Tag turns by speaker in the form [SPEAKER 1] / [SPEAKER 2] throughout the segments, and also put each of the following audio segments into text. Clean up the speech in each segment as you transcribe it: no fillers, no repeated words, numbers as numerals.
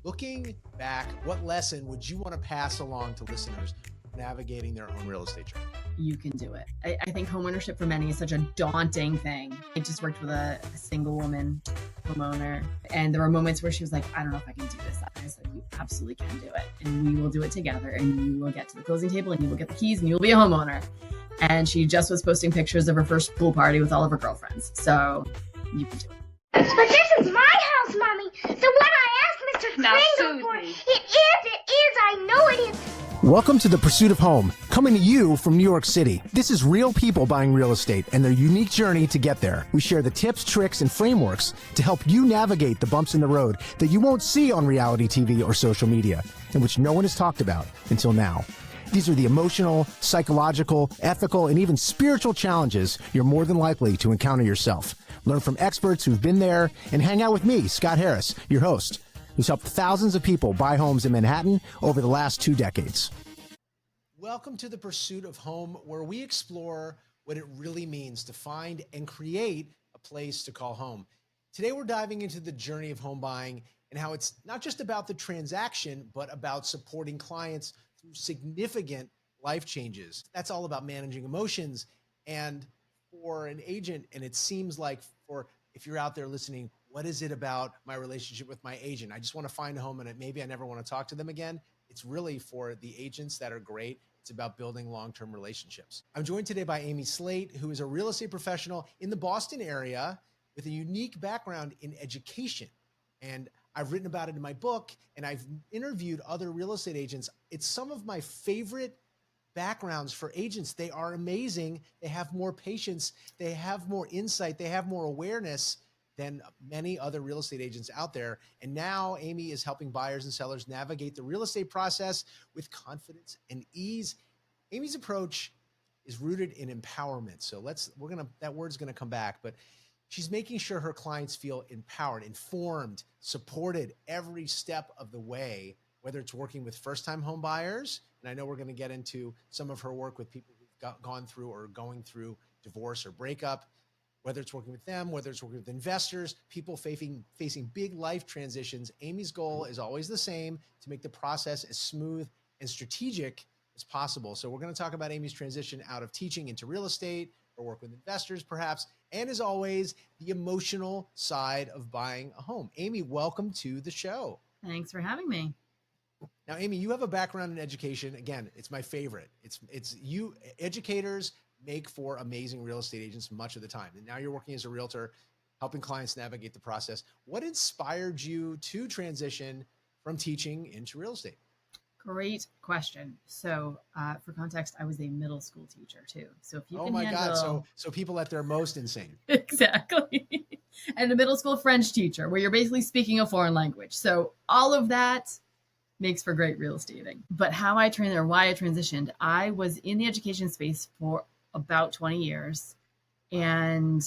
[SPEAKER 1] Looking back, what lesson would you want to pass along to listeners navigating their own real estate journey?
[SPEAKER 2] You can do it. I think homeownership for many is such a daunting thing. I just worked with a single woman homeowner, and there were moments where she was like, I don't know if I can do this. I said, you absolutely can do it, and we will do it together, and you will get to the closing table, and you will get the keys, and you will be a homeowner. And she just was posting pictures of her first pool party with all of her girlfriends. So you can do it.
[SPEAKER 3] But this is my house, Mommy. So when I asked Mr. Kringle for it, it is, I know it is.
[SPEAKER 1] Welcome to The Pursuit of Home, coming to you from New York City. This is real people buying real estate and their unique journey to get there. We share the tips, tricks, and frameworks to help you navigate the bumps in the road that you won't see on reality TV or social media, and which no one has talked about until now. These are the emotional, psychological, ethical, and even spiritual challenges you're more than likely to encounter yourself. Learn from experts who've been there and hang out with me, Scott Harris, your host, who's helped thousands of people buy homes in Manhattan over the last 2 decades. Welcome to The Pursuit of Home, where we explore what it really means to find and create a place to call home. Today, we're diving into the journey of home buying and how it's not just about the transaction, but about supporting clients through significant life changes. That's all about managing emotions. And for an agent, and it seems like if you're out there listening, what is it about my relationship with my agent? I just want to find a home and maybe I never want to talk to them again. It's really for the agents that are great. It's about building long-term relationships. I'm joined today by Amy Slate, who is a real estate professional in the Boston area with a unique background in education. And I've written about it in my book, and I've interviewed other real estate agents. It's some of my favorite backgrounds for agents. They are amazing. They have more patience. They have more insight. They have more awareness than many other real estate agents out there. And now Amy is helping buyers and sellers navigate the real estate process with confidence and ease. Amy's approach is rooted in empowerment. So that word's gonna come back, but she's making sure her clients feel empowered, informed, supported every step of the way, whether it's working with first-time home buyers, and I know we're gonna get into some of her work with people who've gone through or going through divorce or breakup, whether it's working with them, whether it's working with investors, people facing big life transitions. Amy's goal is always the same, to make the process as smooth and strategic as possible. So we're gonna talk about Amy's transition out of teaching into real estate, or work with investors perhaps, and as always, the emotional side of buying a home. Amy, welcome to the show.
[SPEAKER 2] Thanks for having me.
[SPEAKER 1] Now, Amy, you have a background in education. Again, it's my favorite. It's you, educators make for amazing real estate agents much of the time. And now you're working as a realtor, helping clients navigate the process. What inspired you to transition from teaching into real estate?
[SPEAKER 2] Great question. So for context, I was a middle school teacher too. So if you can
[SPEAKER 1] God. So people at their most insane.
[SPEAKER 2] Exactly. And a middle school French teacher where you're basically speaking a foreign language. So all of that makes for great real estating. But how I trained or why I transitioned, I was in the education space for about 20 years and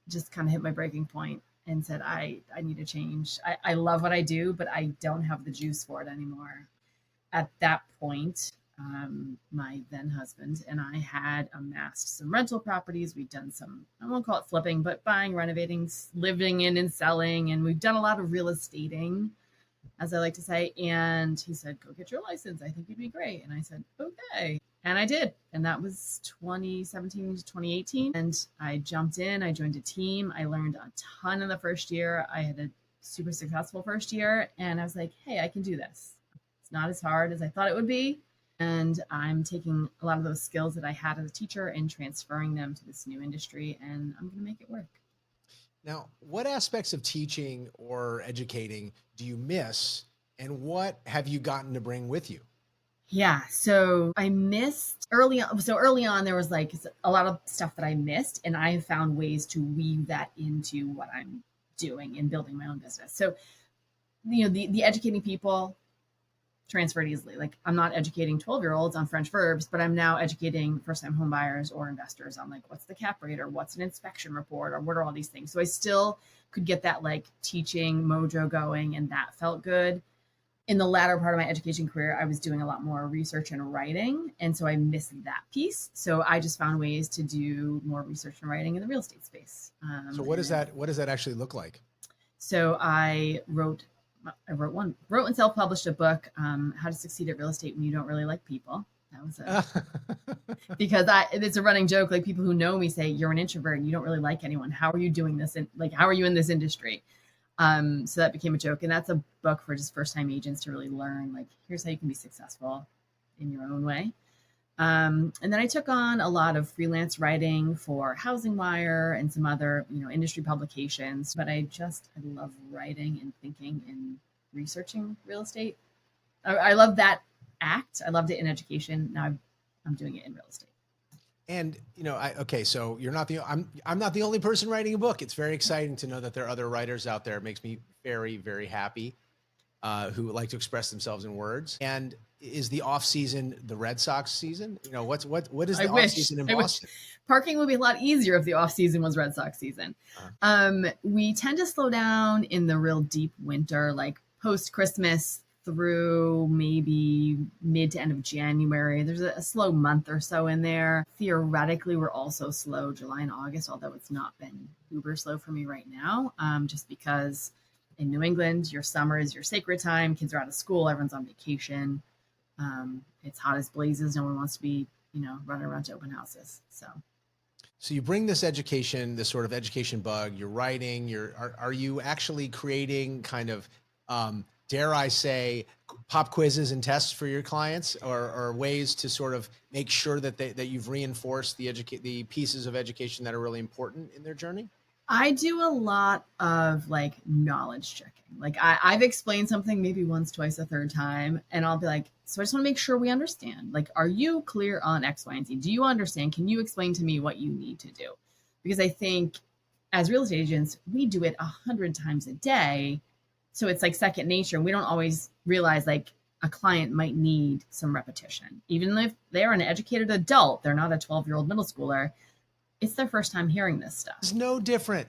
[SPEAKER 2] just kind of hit my breaking point and said, I need to change. I love what I do, but I don't have the juice for it anymore. At that point, my then husband and I had amassed some rental properties. We'd done some, I won't call it flipping, but buying, renovating, living in and selling. And we've done a lot of real estating, as I like to say. And he said, go get your license. I think you'd be great. And I said, okay. And I did. And that was 2017 to 2018. And I jumped in, I joined a team. I learned a ton in the first year. I had a super successful first year. And I was like, hey, I can do this. It's not as hard as I thought it would be. And I'm taking a lot of those skills that I had as a teacher and transferring them to this new industry. And I'm going to make it work.
[SPEAKER 1] Now, what aspects of teaching or educating do you miss? And what have you gotten to bring with you?
[SPEAKER 2] Yeah. So I missed early on. So early on, there was like a lot of stuff that I missed, and I found ways to weave that into what I'm doing and building my own business. So, the educating people transferred easily. Like I'm not educating 12-year-olds on French verbs, but I'm now educating first-time home buyers or investors on like, what's the cap rate or what's an inspection report or what are all these things. So I still could get that like teaching mojo going, and that felt good. In the latter part of my education career, I was doing a lot more research and writing. And so I missed that piece. So I just found ways to do more research and writing in the real estate space.
[SPEAKER 1] So what does that actually look like?
[SPEAKER 2] So I wrote I wrote and self-published a book, How to Succeed at Real Estate When You Don't Really Like People. That was because it's a running joke. Like, people who know me say, you're an introvert and you don't really like anyone. How are you doing this? And like, how are you in this industry? So that became a joke. And that's a book for just first-time agents to really learn, like, here's how you can be successful in your own way. And then I took on a lot of freelance writing for Housing Wire and some other, industry publications. But I love writing and thinking and researching real estate. I love that act. I loved it in education. Now I'm doing it in real estate.
[SPEAKER 1] And, so you're not I'm not the only person writing a book. It's very exciting to know that there are other writers out there. It makes me very, very happy, who like to express themselves in words. And is the off season the Red Sox season? What is the off season in Boston?
[SPEAKER 2] Parking would be a lot easier if the off season was Red Sox season. We tend to slow down in the real deep winter, like post Christmas through maybe mid to end of January. There's a slow month or so in there. Theoretically, we're also slow July and August, although it's not been uber slow for me right now, just because in New England, your summer is your sacred time. Kids are out of school. Everyone's on vacation. It's hot as blazes. No one wants to be, running around to open houses. So
[SPEAKER 1] you bring this sort of education bug, you're writing, are you actually creating kind of, dare I say, pop quizzes and tests for your clients, or ways to sort of make sure that you've reinforced the pieces of education that are really important in their journey?
[SPEAKER 2] I do a lot of like knowledge checking. Like I've explained something maybe once, twice, a third time, and I'll be like, so I just want to make sure we understand. Like, are you clear on X, Y, and Z? Do you understand? Can you explain to me what you need to do? Because I think as real estate agents, we do it 100 times a day. So it's like second nature. We don't always realize like a client might need some repetition. Even if they're an educated adult, they're not a 12-year-old middle schooler. It's their first time hearing this stuff.
[SPEAKER 1] It's no different.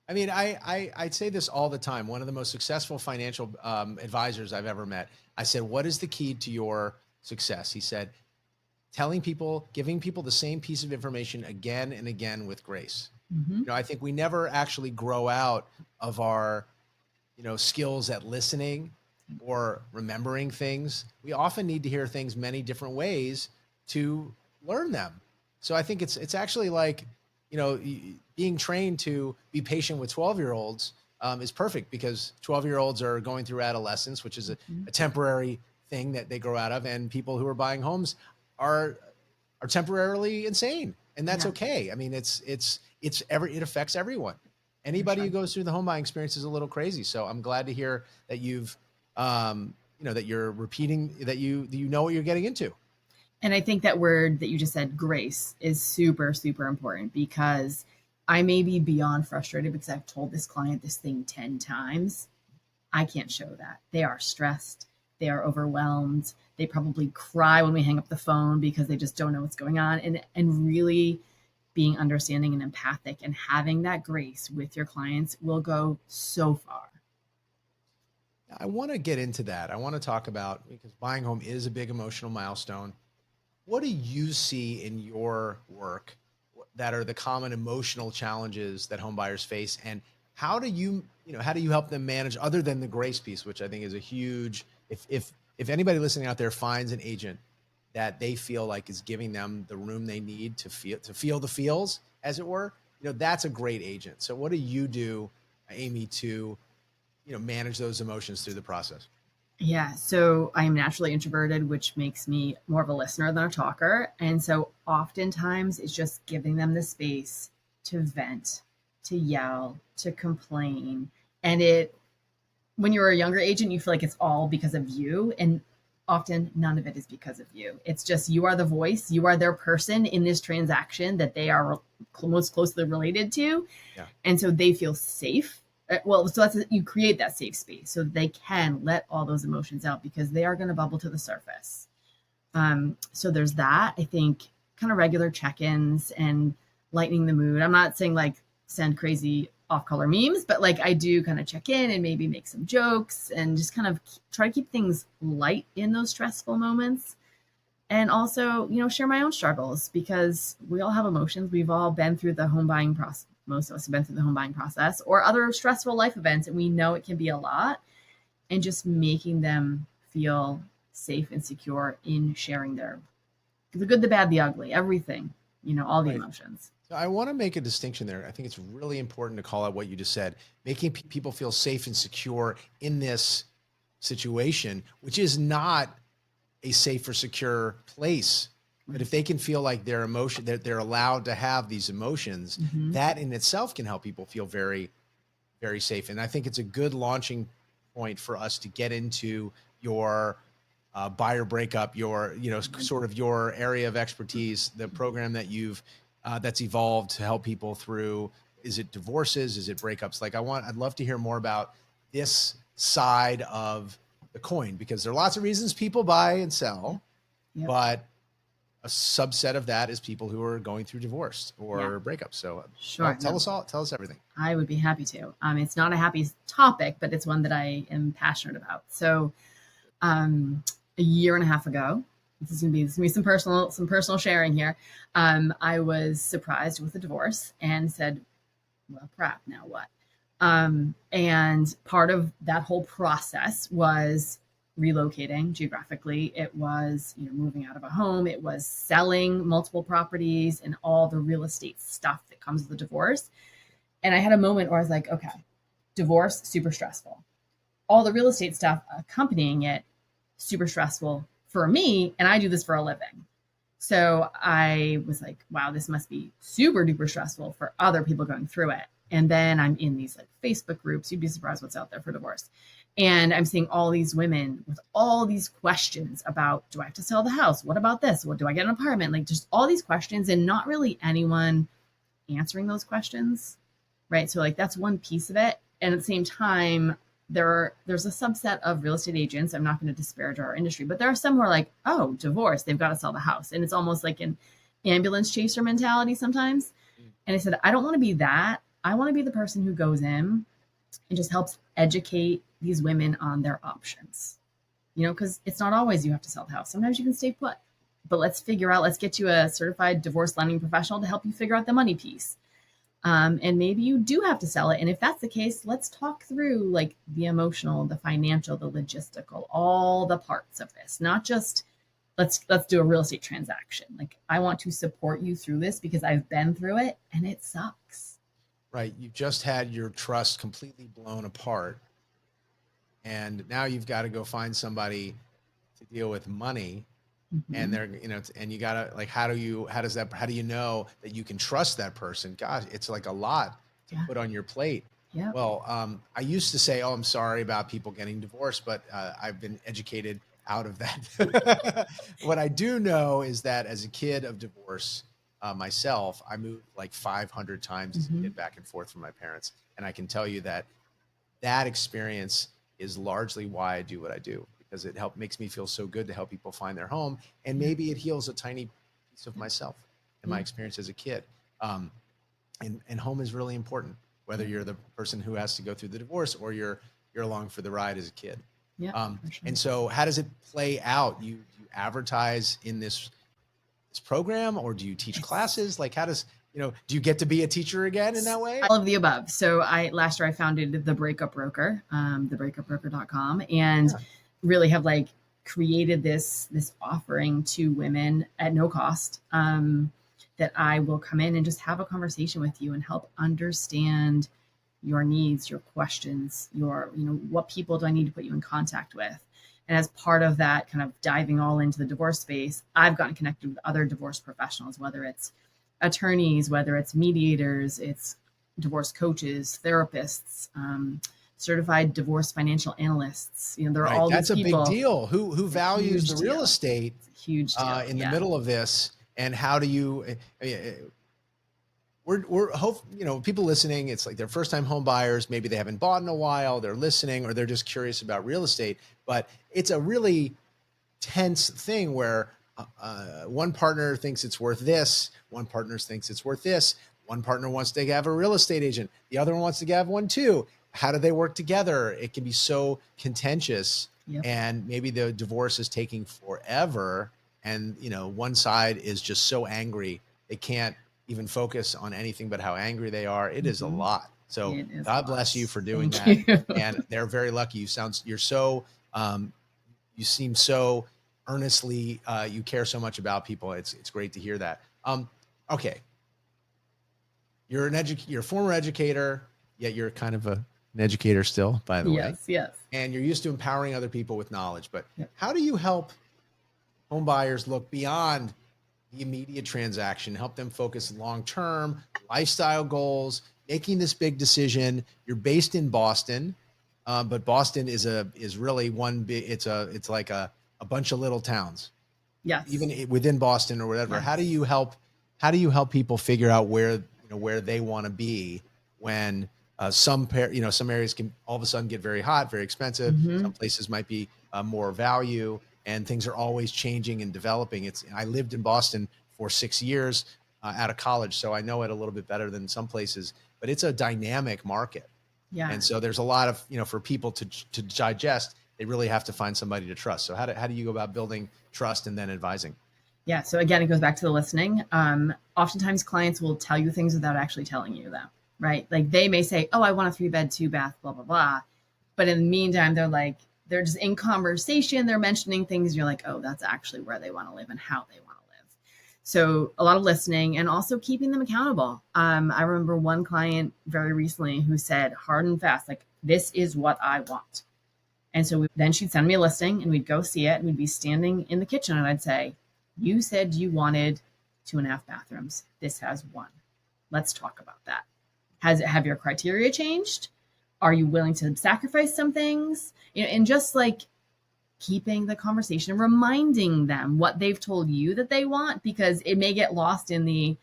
[SPEAKER 1] I mean, I'd say this all the time. One of the most successful financial advisors I've ever met, I said, what is the key to your success? He said, giving people the same piece of information again and again with grace. Mm-hmm. I think we never actually grow out of our, skills at listening or remembering things. We often need to hear things many different ways to learn them. So I think it's actually like, being trained to be patient with 12-year-olds is perfect, because 12-year-olds are going through adolescence, which is a temporary thing that they grow out of. And people who are buying homes are temporarily insane, and that's okay. I mean, it affects everyone. Anybody who goes through the home buying experience is a little crazy. So I'm glad to hear that you've, that you're repeating, that you know what you're getting into.
[SPEAKER 2] And I think that word that you just said, grace, is super, super important, because I may be beyond frustrated because I've told this client this thing 10 times. I can't show that. They are stressed. They are overwhelmed. They probably cry when we hang up the phone because they just don't know what's going on. And really being understanding and empathic and having that grace with your clients will go so far.
[SPEAKER 1] I want to get into that. I want to talk about, because buying home is a big emotional milestone. What do you see in your work that are the common emotional challenges that home buyers face, and how do you help them manage, other than the grace piece, which I think is a huge, if anybody listening out there finds an agent that they feel like is giving them the room they need to feel the feels, as it were, that's a great agent. So what do you do, Amy, to, manage those emotions through the process?
[SPEAKER 2] Yeah, so I am naturally introverted, which makes me more of a listener than a talker. And so oftentimes it's just giving them the space to vent, to yell, to complain. And when you're a younger agent, you feel like it's all because of you. And often none of it is because of you. It's just, you are the voice, you are their person in this transaction that they are most closely related to. Yeah. And so they feel safe. So you create that safe space so they can let all those emotions out, because they are going to bubble to the surface. So there's that. I think kind of regular check-ins and lightening the mood. I'm not saying like send crazy off-color memes, but like I do kind of check in and maybe make some jokes and just kind of try to keep things light in those stressful moments. And also, share my own struggles, because we all have emotions. We've all been through the home buying most of us have been through the home buying process or other stressful life events, and we know it can be a lot. And just making them feel safe and secure in sharing the good, the bad, the ugly, everything, all the emotions.
[SPEAKER 1] So I want to make a distinction there. I think it's really important to call out what you just said, making people feel safe and secure in this situation, which is not a safe or secure place. But if they can feel like that they're allowed to have these emotions, that in itself can help people feel very, very safe. And I think it's a good launching point for us to get into your buyer breakup, your, sort of your area of expertise, the program that you've that's evolved to help people through. Is it divorces? Is it breakups? Like I'd love to hear more about this side of the coin, because there are lots of reasons people buy and sell, but a subset of that is people who are going through divorce or breakups. So
[SPEAKER 2] sure.
[SPEAKER 1] Tell us everything.
[SPEAKER 2] I would be happy to. It's not a happy topic, but it's one that I am passionate about. So a year and a half ago, this is gonna be some personal sharing here. I was surprised with a divorce and said, well, crap, now what? And part of that whole process was relocating geographically. It was, moving out of a home. It was selling multiple properties and all the real estate stuff that comes with a divorce. And I had a moment where I was like, okay, divorce, super stressful. All the real estate stuff accompanying it, super stressful for me. And I do this for a living. So I was like, wow, this must be super duper stressful for other people going through it. And then I'm in these like Facebook groups. You'd be surprised what's out there for divorce. And I'm seeing all these women with all these questions about, do I have to sell the house? What about this? What do I get an apartment? Like just all these questions and not really anyone answering those questions. Right. So like that's one piece of it. And at the same time, there's a subset of real estate agents. I'm not going to disparage our industry, but there are some who are like, oh, divorce, they've got to sell the house. And it's almost like an ambulance chaser mentality sometimes. And I said, I don't want to be that. I want to be the person who goes in and just helps educate these women on their options, because it's not always you have to sell the house. Sometimes you can stay put, but let's get you a certified divorce lending professional to help you figure out the money piece. And maybe you do have to sell it. And if that's the case, let's talk through like the emotional, the financial, the logistical, all the parts of this, not just let's do a real estate transaction. Like I want to support you through this because I've been through it and it sucks.
[SPEAKER 1] Right. You've just had your trust completely blown apart. And now you've got to go find somebody to deal with money. And they're, and you gotta like, how do you know that you can trust that person? Gosh, it's like a lot to put on your plate.
[SPEAKER 2] Yeah.
[SPEAKER 1] Well, I used to say, oh, I'm sorry about people getting divorced, but I've been educated out of that. What I do know is that as a kid of divorce myself, I moved like 500 times as a kid back and forth from my parents. And I can tell you that experience is largely why I do what I do. Because it makes me feel so good to help people find their home. And maybe it heals a tiny piece of myself and my experience as a kid. And home is really important, whether you're the person who has to go through the divorce or you're along for the ride as a kid.
[SPEAKER 2] Yeah. Sure.
[SPEAKER 1] And so how does it play out? You advertise in this program, or do you teach classes? Like how does, do you get to be a teacher again in that way?
[SPEAKER 2] All of the above. So last year I founded the Breakup Broker, thebreakupbroker.com, and really have like created this offering to women at no cost, that I will come in and just have a conversation with you and help understand your needs, your questions, what people do I need to put you in contact with? And as part of that kind of diving all into the divorce space, I've gotten connected with other divorce professionals, whether it's attorneys, whether it's mediators, it's divorce coaches, therapists, certified divorce financial analysts. There are all these people.
[SPEAKER 1] That's a big deal. Who values the real estate?
[SPEAKER 2] Huge deal.
[SPEAKER 1] In the middle of this, and how do you? We're hope people listening. It's like they're first time home buyers. Maybe they haven't bought in a while. They're listening, or they're just curious about real estate. But it's a really tense thing where one partner thinks it's worth this, one partner thinks it's worth this. One partner wants to have a real estate agent. The other one wants to have one too. How do they work together? It can be so contentious, and maybe the divorce is taking forever. And, one side is just so angry. They can't
[SPEAKER 4] even focus on anything but how angry they are. It is a lot. So God bless you for doing
[SPEAKER 2] Thank
[SPEAKER 4] that.
[SPEAKER 2] you.
[SPEAKER 4] And they're very lucky. You're so, you seem so earnestly, you care so much about people. It's great to hear that. Okay. You're you're a former educator, yet you're kind of an educator still, by the way.
[SPEAKER 2] Yes.
[SPEAKER 4] And you're used to empowering other people with knowledge, but how do you help home buyers look beyond the immediate transaction, help them focus long-term lifestyle goals, making this big decision? You're based in Boston, but Boston is really one big, it's like a bunch of little towns.
[SPEAKER 2] Yes.
[SPEAKER 4] Even within Boston or whatever.
[SPEAKER 2] Yes.
[SPEAKER 4] How do you help people figure out where they want to be when some areas can all of a sudden get very hot, very expensive. Some places might be more value, and things are always changing and developing. I lived in Boston for 6 years out of college, so I know it a little bit better than some places, but it's a dynamic market.
[SPEAKER 2] Yeah.
[SPEAKER 4] And so there's a lot of, for people to digest, they really have to find somebody to trust. So how do you go about building trust and then advising?
[SPEAKER 2] Yeah. So again, it goes back to the listening. Oftentimes clients will tell you things without actually telling you them, right? Like they may say, oh, I want a 3-bed, 2-bath, blah, blah, blah. But in the meantime, they're just in conversation. They're mentioning things. You're like, oh, that's actually where they want to live and how they want to live. So a lot of listening and also keeping them accountable. I remember one client very recently who said hard and fast, like, this is what I want. And so then she'd send me a listing and we'd go see it and we'd be standing in the kitchen and I'd say, you said you wanted 2.5 bathrooms. This has 1. Let's talk about that. Have your criteria changed? Are you willing to sacrifice some things? And just like keeping the conversation, reminding them what they've told you that they want, because it may get lost in the,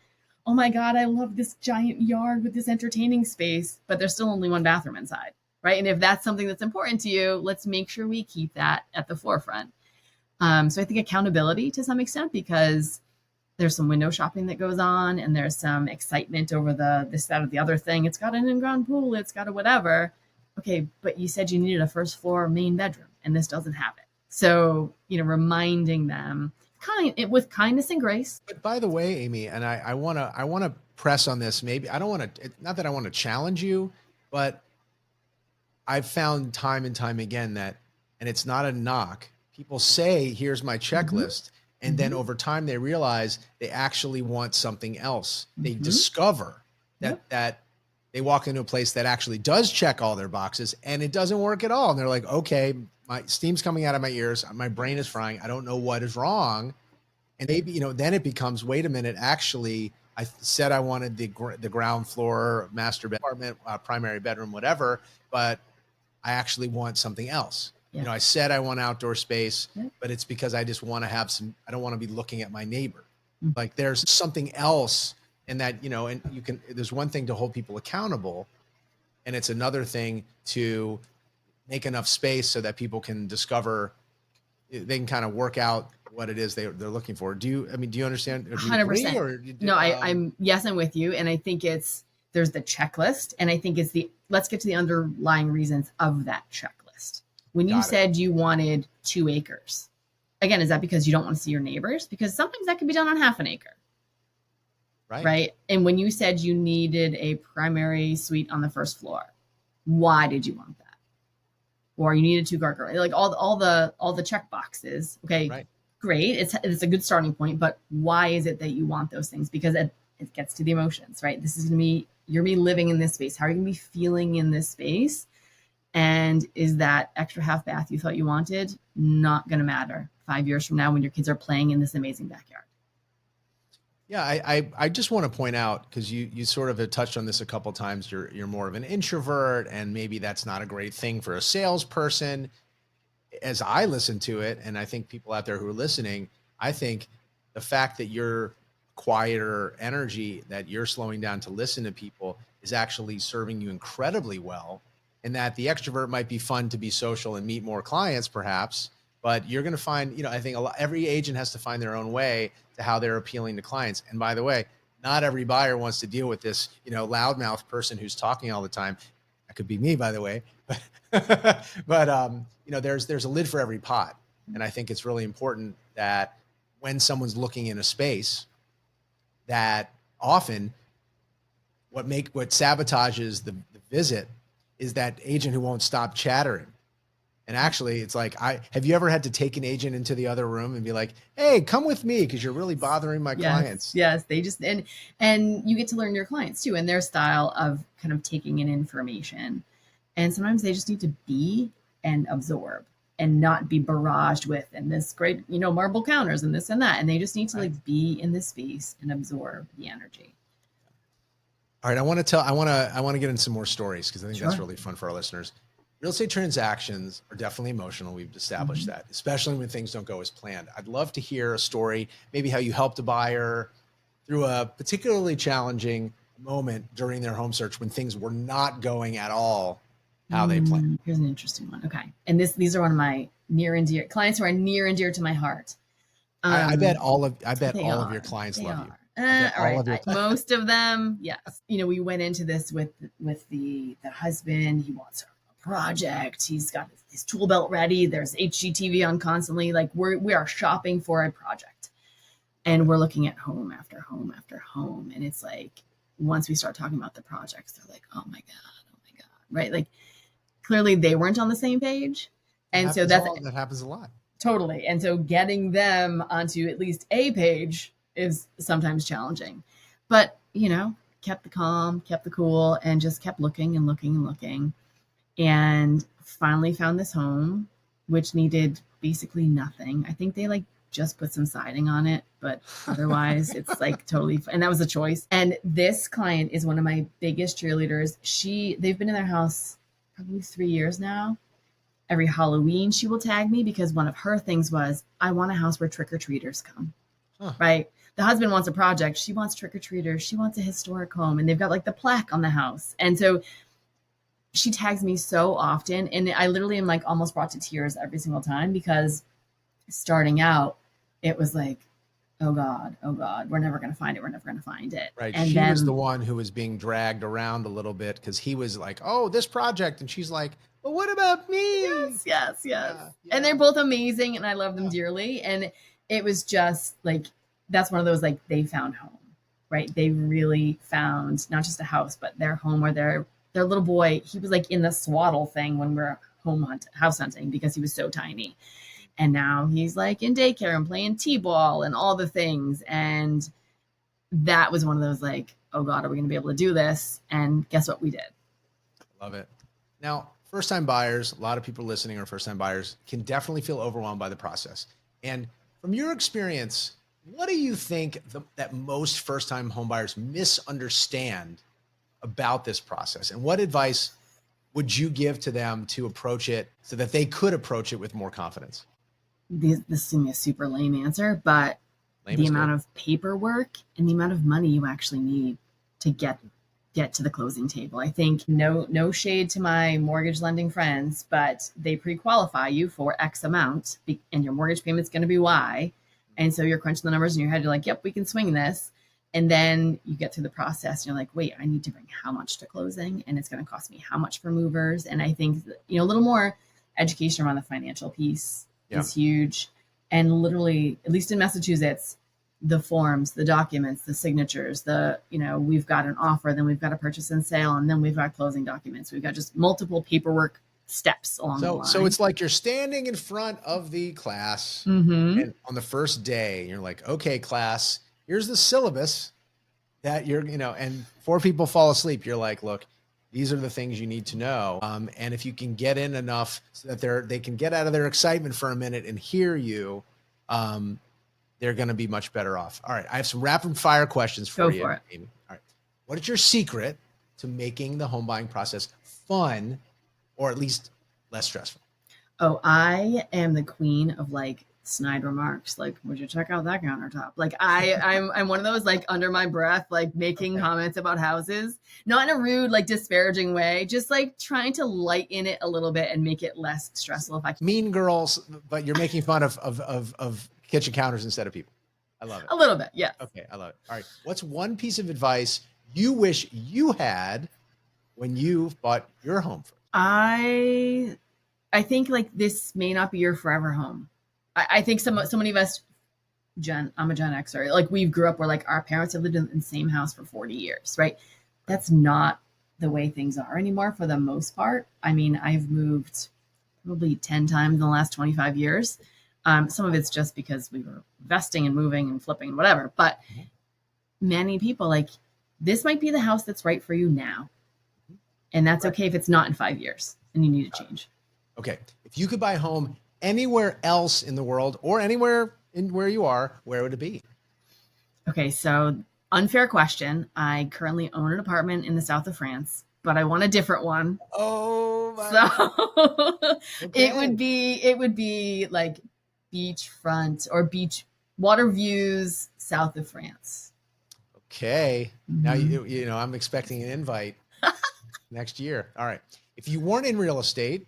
[SPEAKER 2] oh my God, I love this giant yard with this entertaining space, but there's still only 1 bathroom inside, right? And if that's something that's important to you, let's make sure we keep that at the forefront. So I think accountability to some extent, because there's some window shopping that goes on and there's some excitement over this, that, or the other thing. It's got an in-ground pool. It's got a whatever. Okay, but you said you needed a first floor main bedroom and this doesn't have it. So, reminding them with kindness and grace.
[SPEAKER 4] But by the way, Amy, and I want to press on this. Maybe I don't want to, not that I want to challenge you, but I've found time and time again that, and it's not a knock, people say, here's my checklist. And then over time, they realize they actually want something else. They discover that they walk into a place that actually does check all their boxes and it doesn't work at all. And they're like, okay, my steam's coming out of my ears. My brain is frying. I don't know what is wrong. And maybe, then it becomes, wait a minute, actually, I said I wanted the ground floor, master apartment, primary bedroom, whatever, but I actually want something else. Yeah. I said I want outdoor space, but it's because I just want to have I don't want to be looking at my neighbor. Like there's something else in that, and there's one thing to hold people accountable, and it's another thing to make enough space so that people can discover, they can kind of work out what it is they're looking for. Do you understand?
[SPEAKER 2] 100%. No, I'm with you. And I think there's the checklist, and I think let's get to the underlying reasons of that checklist. When you said you wanted 2 acres, again, is that because you don't want to see your neighbors? Because sometimes that can be done on half an acre. Right. And when you said you needed a primary suite on the first floor, why did you want that? Or you needed 2 gargoyles, like all the check boxes. Okay. Right. Great. It's a good starting point, but why is it that you want those things? Because it gets to the emotions, right? This is going to be, you're going to be living in this space. How are you going to be feeling in this space? And is that extra half bath you thought you wanted not going to matter 5 years from now when your kids are playing in this amazing backyard?
[SPEAKER 4] Yeah, I just want to point out, because you sort of have touched on this a couple of times. You're more of an introvert, and maybe that's not a great thing for a salesperson. As I listen to it, and I think people out there who are listening, I think the fact that you're quieter energy, that you're slowing down to listen to people, is actually serving you incredibly well. And that the extrovert might be fun to be social and meet more clients, perhaps, but you're going to find, I think every agent has to find their own way to how they're appealing to clients. And by the way, not every buyer wants to deal with this, loudmouth person who's talking all the time. That could be me, by the way. But there's a lid for every pot. And I think it's really important that when someone's looking in a space, that often what sabotages the visit is that agent who won't stop chattering. And actually it's like, have you ever had to take an agent into the other room and be like, hey, come with me, because you're really bothering my clients?
[SPEAKER 2] Yes. They just, and you get to learn your clients too, and their style of kind of taking in information. And sometimes they just need to be and absorb and not be barraged with, and this great, marble counters and this and that. And they just need to like be in this space and absorb the energy.
[SPEAKER 4] All right. I want to get into some more stories, because I think that's really fun for our listeners. Real estate transactions are definitely emotional. We've established that, especially when things don't go as planned. I'd love to hear a story, maybe how you helped a buyer through a particularly challenging moment during their home search when things were not going at all how they planned.
[SPEAKER 2] Here's an interesting one. Okay. And these are one of my near and dear clients who are near and dear to my heart.
[SPEAKER 4] I bet all of your clients love you.
[SPEAKER 2] Most of them, yes. We went into this with the husband. He wants a project. He's got his tool belt ready. There's HGTV on constantly. Like we are shopping for a project, and we're looking at home after home after home. And it's like, once we start talking about the projects, they're like, oh my God, right? Like clearly they weren't on the same page. And that
[SPEAKER 4] happens a lot.
[SPEAKER 2] Totally. And so getting them onto at least a page is sometimes challenging, but kept the calm, kept the cool, and just kept looking and looking and looking. And finally found this home, which needed basically nothing. I think they just put some siding on it, but otherwise it's totally, and that was a choice. And this client is one of my biggest cheerleaders. They've been in their house probably 3 years now. Every Halloween she will tag me, because one of her things was, I want a house where trick-or-treaters come, right? The husband wants a project. She wants trick-or-treaters. She wants a historic home, and they've got the plaque on the house. And so she tags me so often, and I literally am almost brought to tears every single time, because starting out, it was like, oh God, we're never going to find it. We're never going to find it.
[SPEAKER 4] Right. And she was the one who was being dragged around a little bit, because he was like, oh, this project. And she's like, but what about me?
[SPEAKER 2] Yes. Yeah. And they're both amazing, and I love them dearly. And it was just that's one of those, they found home, right? They really found not just a house, but their home, where their little boy, he was in the swaddle thing when we're house hunting, because he was so tiny. And now he's in daycare and playing t-ball and all the things. And that was one of those oh God, are we going to be able to do this? And guess what we did?
[SPEAKER 4] Love it. Now, first-time buyers, a lot of people listening are first-time buyers, can definitely feel overwhelmed by the process. And from your experience, what do you think that most first-time home buyers misunderstand about this process? And what advice would you give to them to approach it so that they could approach it with more confidence?
[SPEAKER 2] This is going to be a super lame answer, but the amount of paperwork and the amount of money you actually need to get to the closing table. I think no shade to my mortgage lending friends, but they pre-qualify you for X amount, and your mortgage payment's going to be Y. And so you're crunching the numbers in your head. You're like, yep, we can swing this. And then you get through the process and you're like, wait, I need to bring how much to closing, and it's going to cost me how much for movers. And I think, a little more education around the financial piece is huge. And literally, at least in Massachusetts, the forms, the documents, the signatures, we've got an offer, then we've got a purchase and sale, and then we've got closing documents. We've got just multiple paperwork steps along the line.
[SPEAKER 4] So it's like you're standing in front of the class and on the first day, and you're like, okay, class, here's the syllabus that you're, and 4 people fall asleep. You're like, look, these are the things you need to know. And if you can get in enough so that they can get out of their excitement for a minute and hear you, they're going to be much better off. All right. I have some rapid fire questions for you, Amy. All right. What is your secret to making the home buying process fun, or at least less stressful?
[SPEAKER 2] Oh, I am the queen of snide remarks. Would you check out that countertop? I'm one of those under my breath, making comments about houses, not in a rude, disparaging way, just trying to lighten it a little bit and make it less stressful. If I can.
[SPEAKER 4] Mean girls, but you're making fun of kitchen counters instead of people. I love it.
[SPEAKER 2] A little bit. Yeah.
[SPEAKER 4] Okay. I love it. All right. What's one piece of advice you wish you had when you bought your home first?
[SPEAKER 2] I think this may not be your forever home. I think so many of us I'm a Gen Xer. Like we grew up where like our parents have lived in the same house for 40 years, right? That's not the way things are anymore for the most part. I mean, I've moved probably 10 times in the last 25 years. Some of it's just because we were investing and moving and flipping and whatever. But many people like this might be the house that's right for you now. And that's okay if it's not in 5 years and you need to change.
[SPEAKER 4] Okay. If you could buy a home anywhere else in the world or anywhere in where you are, where would it be?
[SPEAKER 2] Okay. So unfair question. I currently own an apartment in the south of France, but I want a different one.
[SPEAKER 4] Oh, my
[SPEAKER 2] So
[SPEAKER 4] Okay.
[SPEAKER 2] it would be like beachfront or beach water views south of France.
[SPEAKER 4] Okay. Now, you know, I'm expecting an invite next year. All right. If you weren't in real estate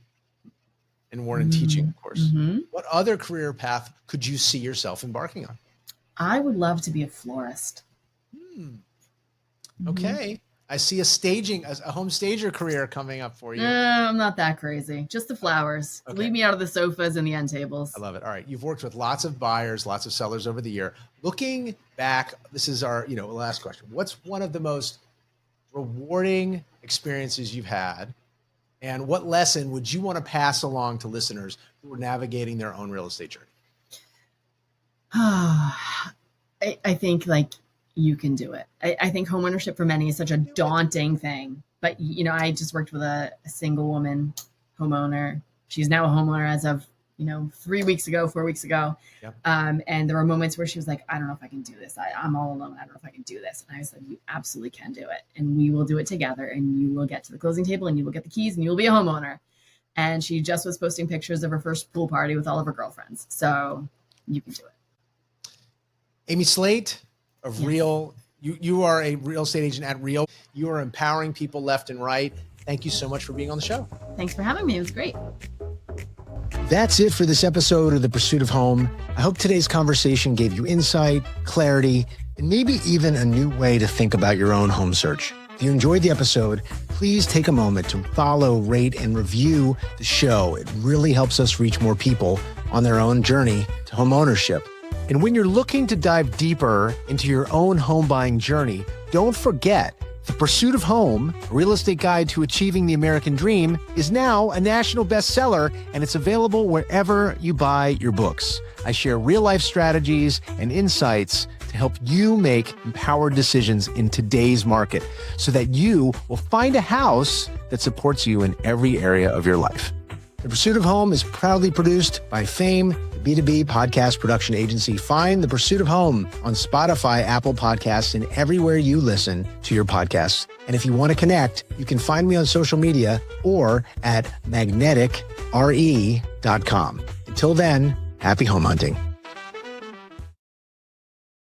[SPEAKER 4] and weren't in teaching, of course, what other career path could you see yourself embarking on?
[SPEAKER 2] I would love to be a florist.
[SPEAKER 4] Okay. I see a home stager career coming up for you.
[SPEAKER 2] I'm not that crazy. Just the flowers.
[SPEAKER 4] Okay.
[SPEAKER 2] Leave me out of the sofas and the end tables.
[SPEAKER 4] I love it. All right. You've worked with lots of buyers, lots of sellers over the year. Looking back, this is our, last question. What's one of the most rewarding experiences you've had? And what lesson would you want to pass along to listeners who are navigating their own real estate journey?
[SPEAKER 2] I think like you can do it. I think homeownership for many is such a daunting thing. But, I just worked with a single woman homeowner. She's now a homeowner as of, 4 weeks ago.
[SPEAKER 4] Yep.
[SPEAKER 2] And there were moments where she was like, I don't know if I can do this. I'm all alone. I don't know if I can do this. And I said, you absolutely can do it. And we will do it together. And you will get to the closing table and you will get the keys and you will be a homeowner. And she just was posting pictures of her first pool party with all of her girlfriends. So you can do it.
[SPEAKER 4] Amy Slate of
[SPEAKER 2] Yes.
[SPEAKER 4] Real. You are a real estate agent at Real. You are empowering people left and right. Thank you so much for being on the show.
[SPEAKER 2] Thanks for having me. It was great.
[SPEAKER 1] That's it for this episode of The Pursuit of Home. I hope today's conversation gave you insight, clarity, and maybe even a new way to think about your own home search. If you enjoyed the episode, please take a moment to follow, rate, and review the show. It really helps us reach more people on their own journey to home ownership. And when you're looking to dive deeper into your own home buying journey, don't forget The Pursuit of Home, a real estate guide to achieving the American dream, is now a national bestseller, and it's available wherever you buy your books. I share real-life strategies and insights to help you make empowered decisions in today's market so that you will find a house that supports you in every area of your life. The Pursuit of Home is proudly produced by Fame, the B2B podcast production agency. Find The Pursuit of Home on Spotify, Apple Podcasts, and everywhere you listen to your podcasts. And if you want to connect, you can find me on social media or at magneticre.com. Until then, happy home hunting.